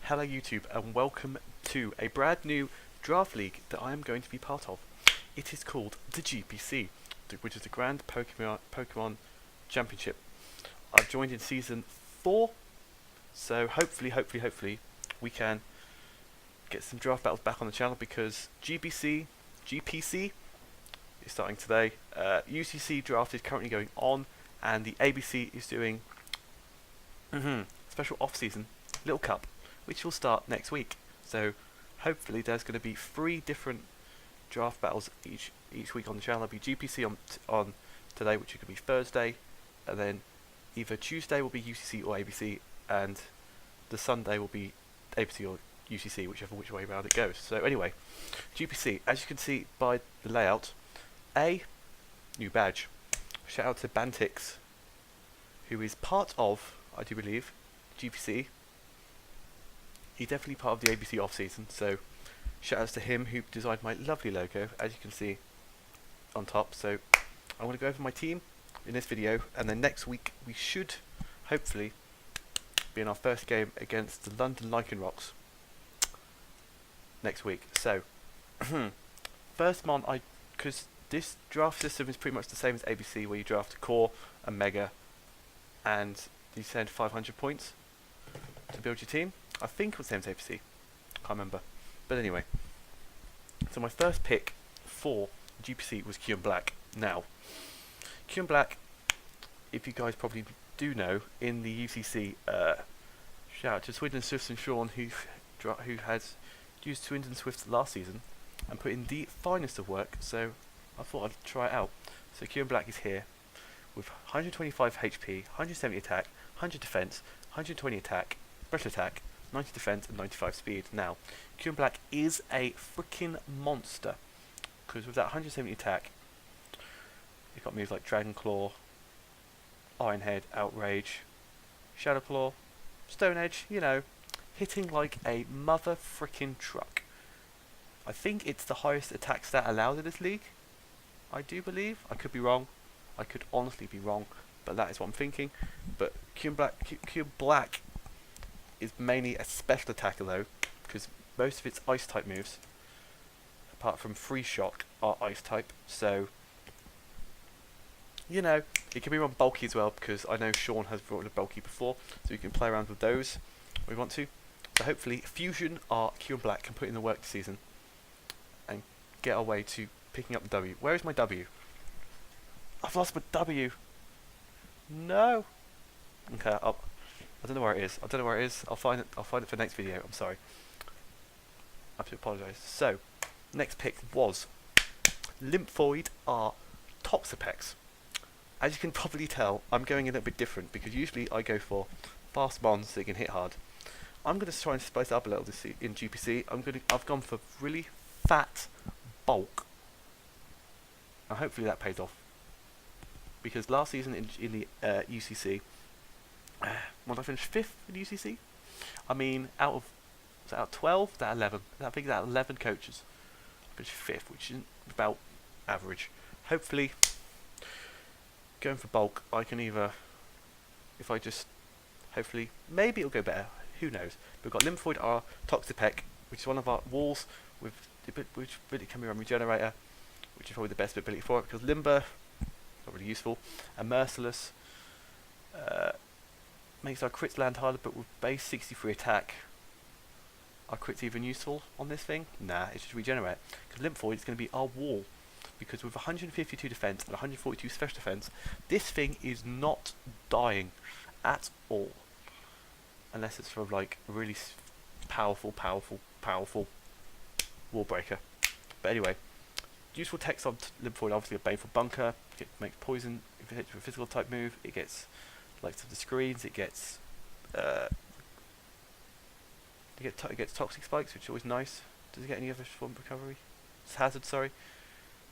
Hello YouTube and welcome to a brand new draft league that I am going to be part of. It is called the GPC, which is the Grand Pokemon Championship. I've joined in season 4, so hopefully we can get some draft battles back on the channel because GPC is starting today. UCC draft is currently going on and the ABC is doing special off-season Little Cup, which will start next week. So hopefully there's going to be 3 different draft battles each week on the channel. There'll be GPC on today, which could be Thursday, and then either Tuesday will be UCC or ABC, and the Sunday will be ABC or UCC, which way around it goes. So anyway, GPC, as you can see by the layout, new badge. Shout out to Bantix, who is part of, I do believe, GPC. He's definitely part of the ABC off-season, so shout outs to him who designed my lovely logo, as you can see on top. So I'm going to go over my team in this video, and then next week we should hopefully be in our first game against the London Lycanrocs next week. So first mon, because this draft system is pretty much the same as ABC, where you draft a core, a mega, and you send 500 points to build your team. I think it was the same as ABC, can't remember. But anyway, so my first pick for GPC was Kyurem-Black. Now, Kyurem-Black, if you guys probably do know, in the UCC, shout out to Swindon Swifts and Sean, who has used Swindon Swifts last season and put in the finest of work, so I thought I'd try it out. So Kyurem-Black is here with 125 HP, 170 attack, 100 defense, 120 attack, special attack, 90 defense and 95 speed. Now, Kyurem-Black is a freaking monster, because with that 170 attack, you've got moves like Dragon Claw, Iron Head, Outrage, Shadow Claw, Stone Edge, you know, hitting like a mother freaking truck. I think it's the highest attack stat allowed in this league, I do believe. I could be wrong, I could honestly be wrong, but that is what I'm thinking. But Kyurem-Black is mainly a special attacker though, because most of its ice type moves, apart from Freeze Shock, are ice type. So, you know, it can be run bulky as well, because I know Sean has brought a bulky before, so you can play around with those if we want to. So hopefully Fusion or Kyurem-Black can put in the work this season and get our way to picking up the W. Where is my W? I've lost my W. No. Okay, I don't know where it is. I'll find it for next video. I'm sorry. I have to apologise. So, next pick was Lymphoid R Toxapex. As you can probably tell, I'm going a little bit different, because usually I go for fast mons that can hit hard. I'm going to try and spice it up a little this in GPC. I've gone for really fat bulk, and hopefully that pays off. Because last season in the UCC, when I finished 5th in UCC, I mean, out of 12, that 11. I think that 11 coaches, I finished 5th, which is about average. Hopefully, going for bulk, I can either, if I just, hopefully, maybe it'll go better. Who knows? We've got Lymphoid R Toxapex, which is one of our walls with which ability can be run Regenerator, which is probably the best ability for it, because Limber, not really useful, and Merciless makes our crits land harder, but with base 63 attack, are crits even useful on this thing? Nah, it's just Regenerate. Because Lymphoid is going to be our wall, because with 152 defense and 142 special defense, this thing is not dying at all, unless it's from like a really powerful wall breaker. But anyway, useful text on Lymphoid, obviously a Baneful Bunker. It makes poison if it hits with a physical type move. It gets likes of the screens. It gets toxic spikes, which is always nice. Does it get any other form of recovery? It's hazard, sorry.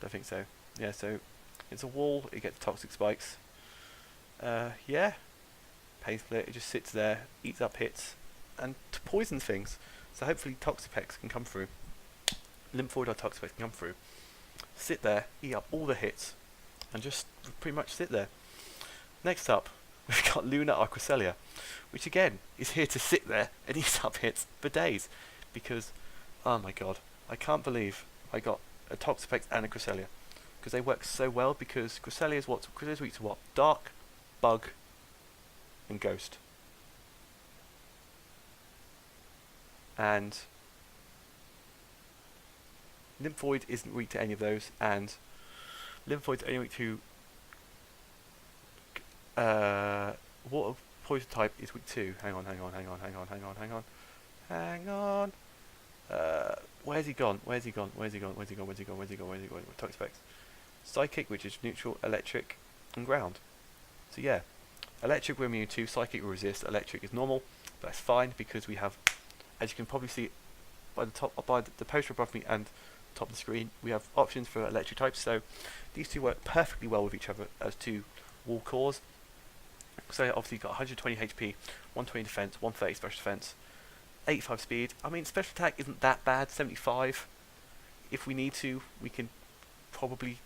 Don't think so. Yeah, so it's a wall. It gets toxic spikes. Yeah, Pain Split. It just sits there, eats up hits, and poisons things. So hopefully Toxapex can come through. Lymphoid or Toxapex can come through. Sit there, eat up all the hits, and just pretty much sit there. Next up, we've got Luna Arcrocelia, which again is here to sit there and eat up hits for days, because, oh my god, I can't believe I got a Toxapex and a Cresselia, because they work so well, because Cresselia is weak to what? Dark, Bug, and Ghost. And Lymphoid isn't weak to any of those, and Lymphoid's only weak to Water Poison type is weak to. Hang on. Where's he gone? Toxapex. Psychic, which is neutral, electric, and ground. So yeah, electric we're immune to, psychic we resist, electric is normal, but that's fine because we have, as you can probably see by the poster above me and top of the screen, we have options for electric types. So these two work perfectly well with each other as two wall cores. So obviously you've got 120 HP, 120 defense, 130 special defense, 85 speed. I mean, special attack isn't that bad, 75. If we need to, we can probably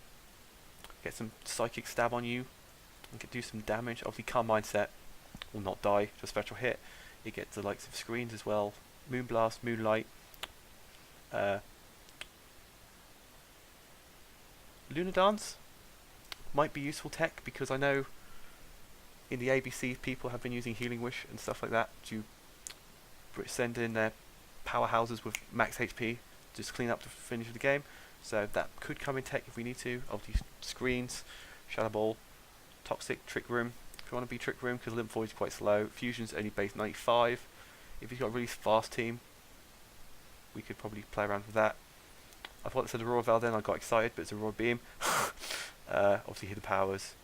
get some psychic stab on you and do some damage. Obviously Calm Mindset will not die to a special hit. It gets the likes of screens as well, Moonblast, Moonlight, Lunar Dance might be useful tech, because I know in the ABC people have been using Healing Wish and stuff like that to send in their powerhouses with max HP, just clean up the finish of the game. So that could come in tech if we need to. Obviously Screens, Shadow Ball, Toxic, Trick Room if you want to be Trick Room, because Lymphoid's quite slow. Fusion's only base 95. If you've got a really fast team, we could probably play around with that. I thought it said Aurora Veil then, I got excited, but it's Aurora Beam. Obviously Hidden Powers,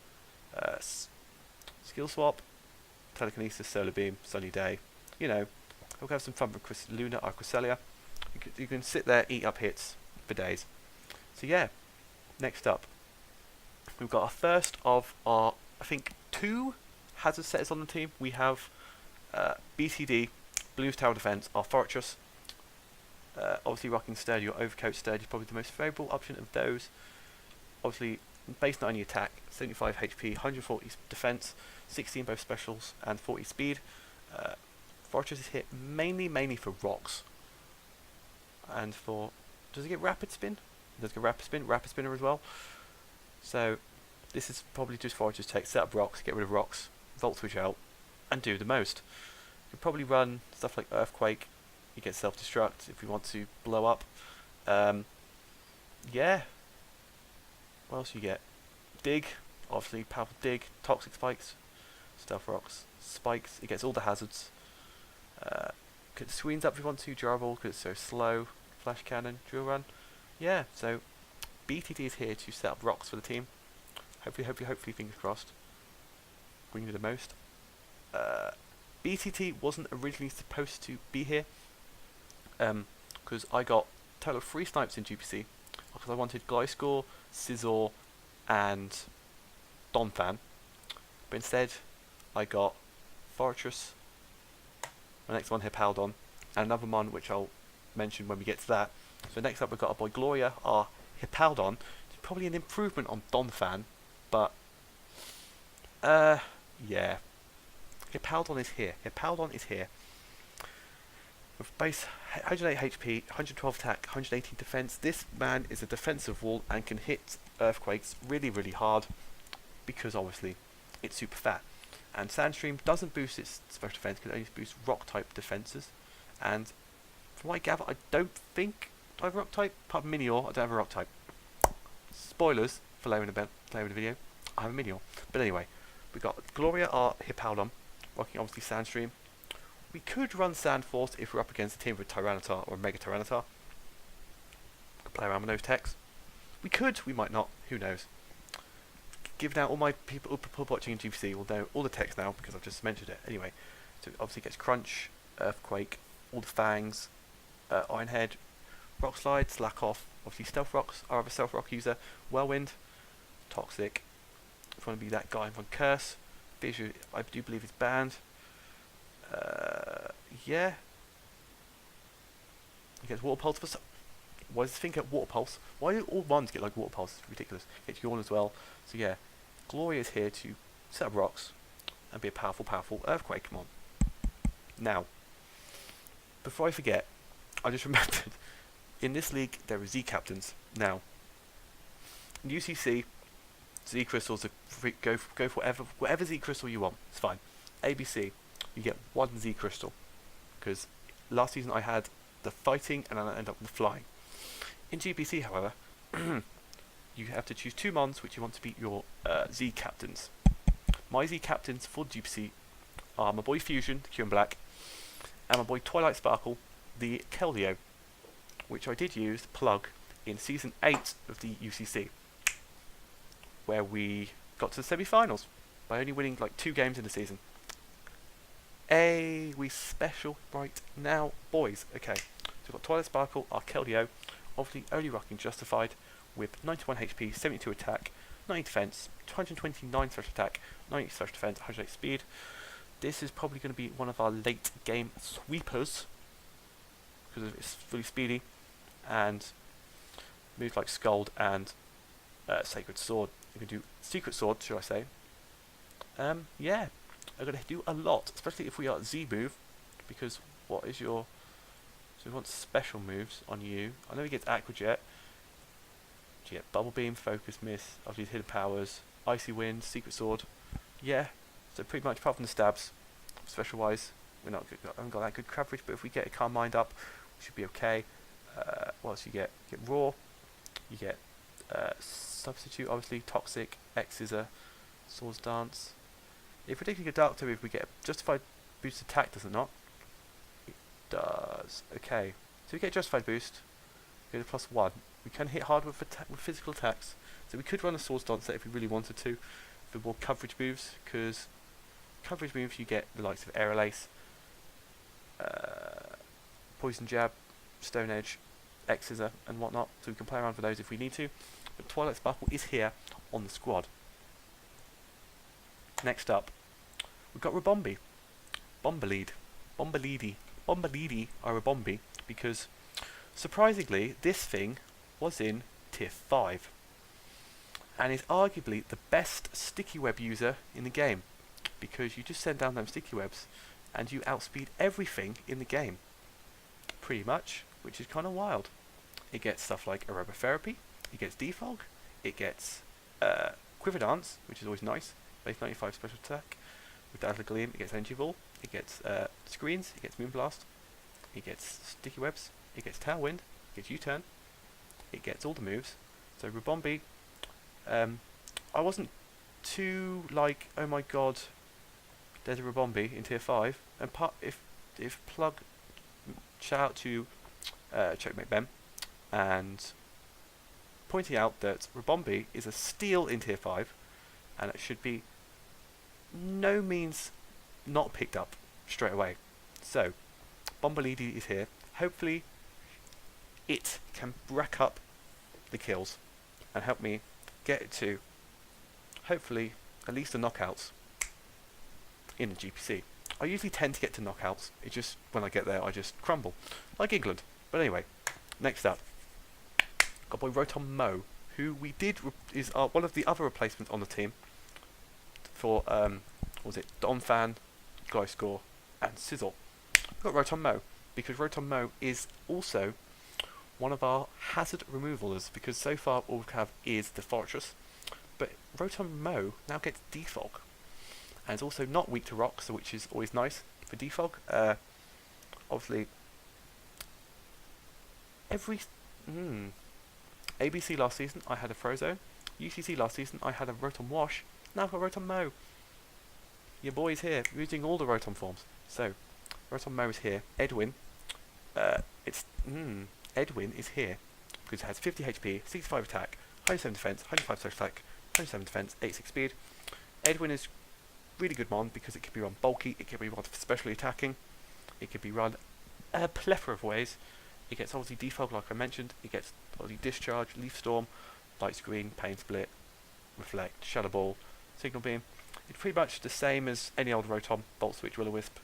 Skill Swap, Telekinesis, Solar Beam, Sunny Day. You know, we'll have some fun with Luna Arcrocelia. You can sit there, eat up hits for days. So yeah, next up, we've got our first of our, I think, 2 hazard setters on the team. We have BTD, Blues Tower Defense, our Fortress. Obviously rocking Sturdy or Overcoat Sturdy is probably the most favourable option of those. Obviously, base not only attack, 75 HP, 140 defense, 16 both specials, and 40 speed. Fortress is hit mainly for rocks. And for, does it get Rapid Spin? It does get Rapid Spinner as well. So this is probably just Fortress tech. Set up rocks, get rid of rocks, Volt Switch out, and do the most. You could probably run stuff like Earthquake. You get self-destruct if we want to blow up. Yeah. What else you get? Dig, obviously powerful dig, toxic spikes, stealth rocks, spikes. It gets all the hazards. Get Sweens up if you want to. Durable because it's so slow. Flash cannon, drill run. Yeah. So BTD is here to set up rocks for the team. Hopefully, fingers crossed. Bring you the most. BTT wasn't originally supposed to be here. Because I got a total of 3 snipes in GPC, because I wanted Gliscor, Scizor, and Donphan, but instead I got Fortress, my next one Hippowdon, and another one which I'll mention when we get to that. So next up we've got our boy Gloria, our Hippowdon. It's probably an improvement on Donphan, but yeah, Hippowdon is here. With base 108 HP, 112 attack, 118 defense, this man is a defensive wall and can hit Earthquakes really hard, because obviously it's super fat. And Sandstream doesn't boost its special defense, can only boost rock type defenses. And from what I gather, I don't think I have a rock type. Apart from Minior, I don't have a rock type. Spoilers for later in the video, I have a Minior. But anyway, we got Gloria, our Hippowdon, rocking obviously Sandstream. We could run Sand Force if we're up against a team with Tyranitar or Mega Tyranitar. Could play around with those techs. We could, we might not, who knows. Given out all my people watching in GPC will know all the techs now, because I've just mentioned it. Anyway, so it obviously gets Crunch, Earthquake, all the Fangs, Iron Head, Rock Slide, Slack Off, obviously Stealth Rocks, our other Stealth Rock user, Whirlwind, Toxic, if you want to be that guy from Curse, Visual, I do believe is banned. Yeah. He gets Water Pulse for some. Why does this thing get Water Pulse? Why do all ones get Water Pulse? It's ridiculous. It's Yawn as well. So yeah, Gloria is here to set up rocks. and be a powerful, powerful Earthquake Mon. Now, before I forget, I just remembered, in this league there are Z captains. Now, in UCC, Z crystals are free, go for whatever Z crystal you want. It's fine. ABC, you get one Z crystal, because last season I had the fighting and I ended up with the flying. In GPC, however, you have to choose 2 mons which you want to be your Z captains. My Z captains for GPC are my boy Fusion, the Kyurem-Black, and my boy Twilight Sparkle, the Keldeo, which I did use to plug in Season 8 of the UCC, where we got to the semi-finals by only winning like 2 games in the season. We special right now, boys. Okay, so we've got Twilight Sparkle, our Keldeo, obviously only rocking Justified, with 91 HP, 72 attack, 90 defense, 229 special attack, 90 special defense, 108 speed. This is probably going to be one of our late game sweepers, because it's fully speedy, and moves like Scald and Sacred Sword. You can do Secret Sword, should I say. Yeah, I'm going to do a lot, especially if we are Z move, because what is your... So we want special moves on you. I know he gets Aqua Jet. You get Bubble Beam, Focus Miss, obviously his hidden powers, Icy Wind, Secret Sword. Yeah, so pretty much apart from the stabs, special wise, we haven't got that good coverage, but if we get a Calm Mind up, we should be okay. What else you get? You get Raw, you get Substitute, obviously, Toxic, X-Scissor, Swords Dance. If we're taking a Dark Tome, if we get Justified Boost Attack, does it not? It does. Okay, so we get Justified Boost, we get a +1. We can hit hard with physical attacks, so we could run a Swords Dance set if we really wanted to, for more coverage moves, because coverage moves you get the likes of Aerial Ace, Poison Jab, Stone Edge, X-Scissor and whatnot, so we can play around with those if we need to. But Twilight Sparkle is here on the squad. Next up, we've got Rabombi. Bombaleed are Rabombi, because surprisingly this thing was in tier 5 and is arguably the best sticky web user in the game, because you just send down them sticky webs and you outspeed everything in the game pretty much, which is kind of wild. It gets stuff like Aerobotherapy, it gets Defog, it gets Quiver Dance, which is always nice, base 95 special attack, with Dazzle Gleam, it gets Energy Ball, it gets Screens, it gets Moonblast, it gets Sticky Webs, it gets Tailwind, it gets U-Turn, it gets all the moves. So Rabombi, I wasn't too like, oh my god, there's a Rabombi in tier 5, and if Plug, shout out to Checkmate Ben, and pointing out that Rabombi is a steal in tier 5, and it should be no means not picked up straight away. So, Bombaleed is here. Hopefully, it can rack up the kills and help me get it to, hopefully, at least the knockouts in the GPC. I usually tend to get to knockouts, it just, when I get there, I just crumble, like England. But anyway, next up, got boy Rotom-Mow, who we did, is one of the other replacements on the team for, what was it, Donphan, Gliscor, and Sizzle. We've got Rotom-Mow, because Rotom-Mow is also one of our hazard removalers, because so far all we have is the Fortress, but Rotom-Mow now gets Defog, and it's also not weak to rock, so which is always nice for Defog. Obviously, every ABC last season I had a Frozone, UCC last season I had a Rotom Wash, now I've got Rotom-Mow. Your boy's here, using all the Rotom forms. So, Rotom-Mow is here. Edwin, Edwin is here because it has 50 HP, 65 attack, 107 defense, 105 social attack, 107 defense, 86 speed. Edwin is really good mon because it can be run bulky, it can be run specially attacking, it can be run a plethora of ways. It gets obviously Defog like I mentioned, it gets obviously Discharge, Leaf Storm, Light Screen, Pain Split, Reflect, Shadow Ball, Signal Beam. It's pretty much the same as any old Rotom, Volt Switch, Will-O-Wisp.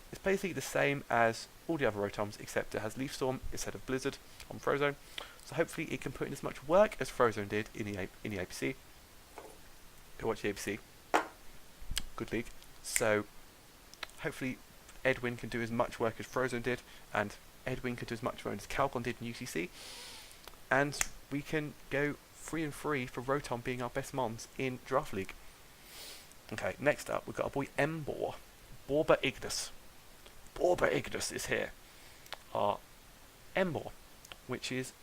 It's basically the same as all the other Rotoms, except it has Leaf Storm instead of Blizzard on Frozone. So hopefully it can put in as much work as Frozone did in the APC. Go watch the APC. good league. So hopefully Edwin can do as much work as Frozone did, and Edwin can do as much work as Calgon did in UCC, and we can go 3-3 for Rotom being our best mons in Draft League. Okay, next up we've got our boy Embor. Borba Ignis. Borba Ignis is here. Our Embor, which is,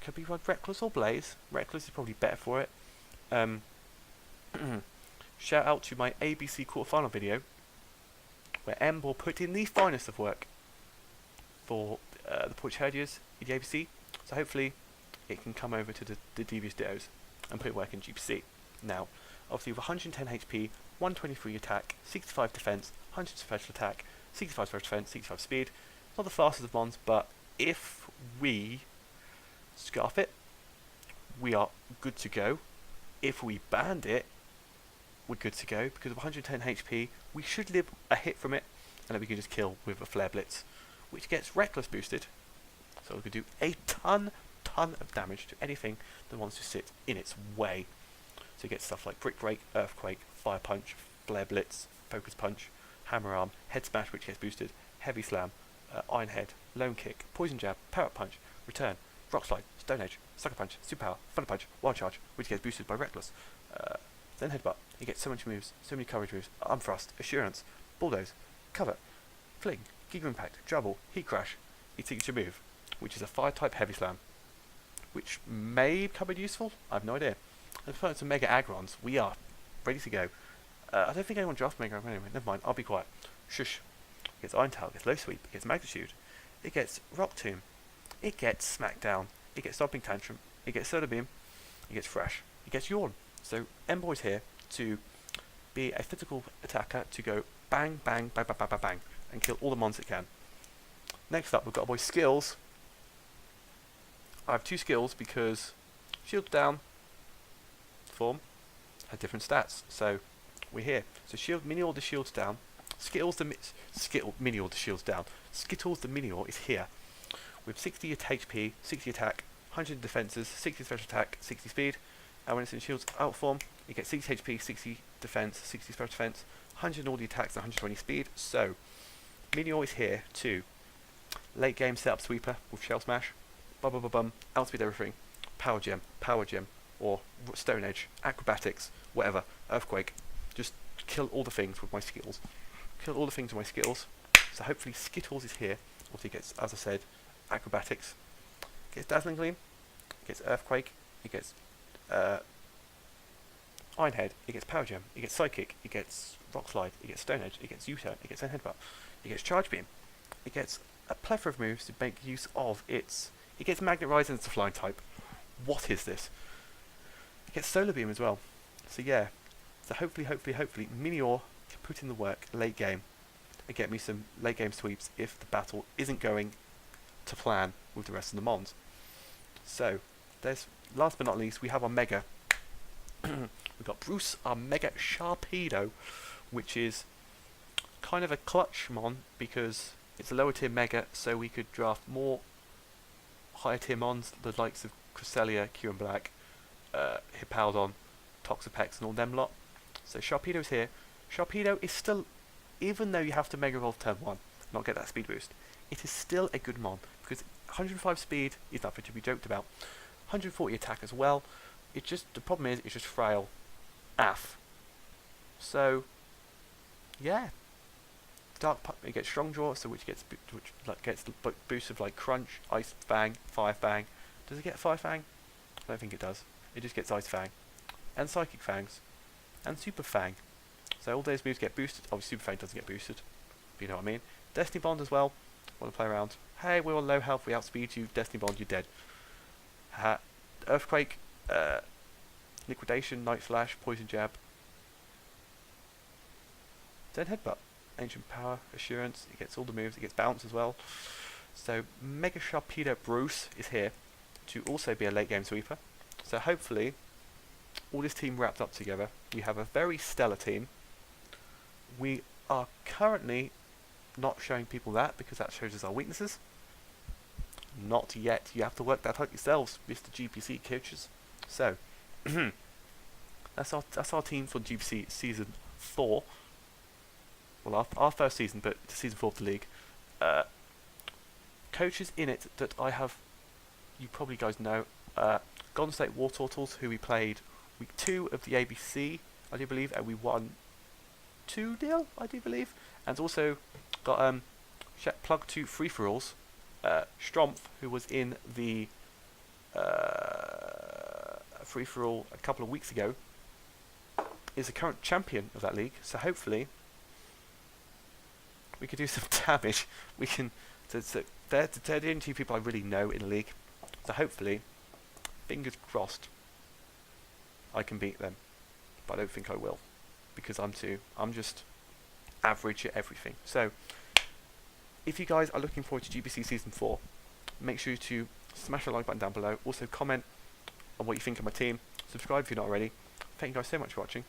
could be like Reckless or Blaze. Reckless is probably better for it. Shout out to my ABC quarterfinal video, where Embor put in the finest of work for the Portuguese in the ABC. So hopefully it can come over to the Devious Dittos and put it work in GPC. Now, obviously with 110 HP, 123 attack, 65 defense, 100 special attack, 65 special defense, 65 speed. Not the fastest of mons, but if we scarf it, we are good to go. If we band it, we're good to go, because of 110 HP, we should live a hit from it, and then we can just kill with a Flare Blitz, which gets Reckless boosted, so we can do a ton of damage to anything that wants to sit in its way. So you get stuff like Brick Break, Earthquake, Fire Punch, Flare Blitz, Focus Punch, Hammer Arm, Head Smash, which gets boosted, Heavy Slam, Iron Head, Lone Kick, Poison Jab, Power Punch, Return, Rock Slide, Stone Edge, Sucker Punch, Super Power, Thunder Punch, Wild Charge, which gets boosted by Reckless. Then Headbutt. You get so much moves, so many coverage moves. Arm Thrust, Assurance, Bulldoze, Cover, Fling, Giga Impact, Trouble, Heat Crash, Signature Move, which is a Fire type Heavy Slam, which may come in useful. I have no idea. And for some Mega Agrons, we are ready to go. I don't think anyone drafts Mega Aggron anyway. Never mind, I'll be quiet. Shush. It gets Iron Tail, it gets Low Sweep, it gets Magnitude, it gets Rock Tomb, it gets Smackdown, it gets Stomping Tantrum, it gets Solar Beam, it gets Thrash, it gets Yawn. So Embor is here to be a physical attacker, to go bang, bang, bang, bang, bang, bang, bang, and kill all the mons it can. Next up, we've got our boy Skills. I have two skills because Shield Down form had different stats, so we're here. So Shield Minior the Shields down. Skittles the Minior the Shields down. Skittles the Minior is here with 60 HP, 60 attack, 100 defenses, 60 special attack, 60 speed. And when it's in Shield's out form, you get 60 HP, 60 defense, 60 special defense, 100 all the attacks, and 120 speed. So Minior is here to late game set up sweeper with Shell Smash, outspeed everything, Power Gem, or Stone Edge, Acrobatics, whatever, Earthquake. Just kill all the things with my Skittles. Kill all the things with my Skittles. So hopefully Skittles is here. Also gets, as I said, Acrobatics. Gets Dazzling Gleam, gets Earthquake, it gets Iron Head, it gets Power Gem, it gets Psychic, it gets Rock Slide, it gets Stone Edge, it gets U-Turn, it gets Headbutt, it gets Charge Beam, it gets a plethora of moves to make use of its. It gets Magnet Rise and it's a flying type. What is this? It gets Solar Beam as well. So yeah. So hopefully Minior can put in the work late game and get me some late game sweeps if the battle isn't going to plan with the rest of the mons. So there's, last but not least, we have our Mega. We've got Bruce, our Mega Sharpedo, which is kind of a clutch mon because it's a lower tier Mega, so we could draft more higher tier mons, the likes of Cresselia, Kyurem-Black, Hippowdon, Toxapex, and all them lot. So Sharpedo's here. Sharpedo is still, even though you have to Mega Evolve turn 1, not get that speed boost, it is still a good mon because 105 speed is nothing to be joked about. 140 attack as well. It just, the problem is it's just frail AF. So yeah, it gets Strong Draw, so which gets boosts of like Crunch, Ice Fang, Fire Fang. Does it get Fire Fang? I don't think it does. It just gets Ice Fang and Psychic Fangs and Super Fang. So all those moves get boosted. Obviously Super Fang doesn't get boosted, if you know what I mean. Destiny Bond as well. Want to play around? Hey, we're on low health. We outspeed you. Destiny Bond, you're dead. Earthquake, Liquidation, Night Flash, Poison Jab. Then Headbutt, Ancient Power, Assurance. It gets all the moves. It gets Bounce as well. So Mega Sharpedo Bruce is here to also be a late game sweeper. So hopefully, all this team wrapped up together, we have a very stellar team. We are currently not showing people that because that shows us our weaknesses. Not yet. You have to work that out yourselves, Mr. GPC coaches. So, That's our team for GPC season 4. Well, our first season, but season 4 of the league. Coaches in it that I have, you probably guys know. Golden State War Turtles, who we played week 2 of the ABC, I do believe, and we won 2-0, I do believe. And also got Plug 2 Free For Alls. Strumpf, who was in the Free For All a couple of weeks ago, is the current champion of that league. So hopefully we could do some damage. We can. They're the only 2 people I really know in the league. So hopefully, fingers crossed, I can beat them. But I don't think I will, because I'm just average at everything. So if you guys are looking forward to GPC Season 4, make sure to smash the like button down below. Also comment on what you think of my team. Subscribe if you're not already. Thank you guys so much for watching.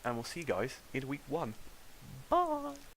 And we'll see you guys in week 1.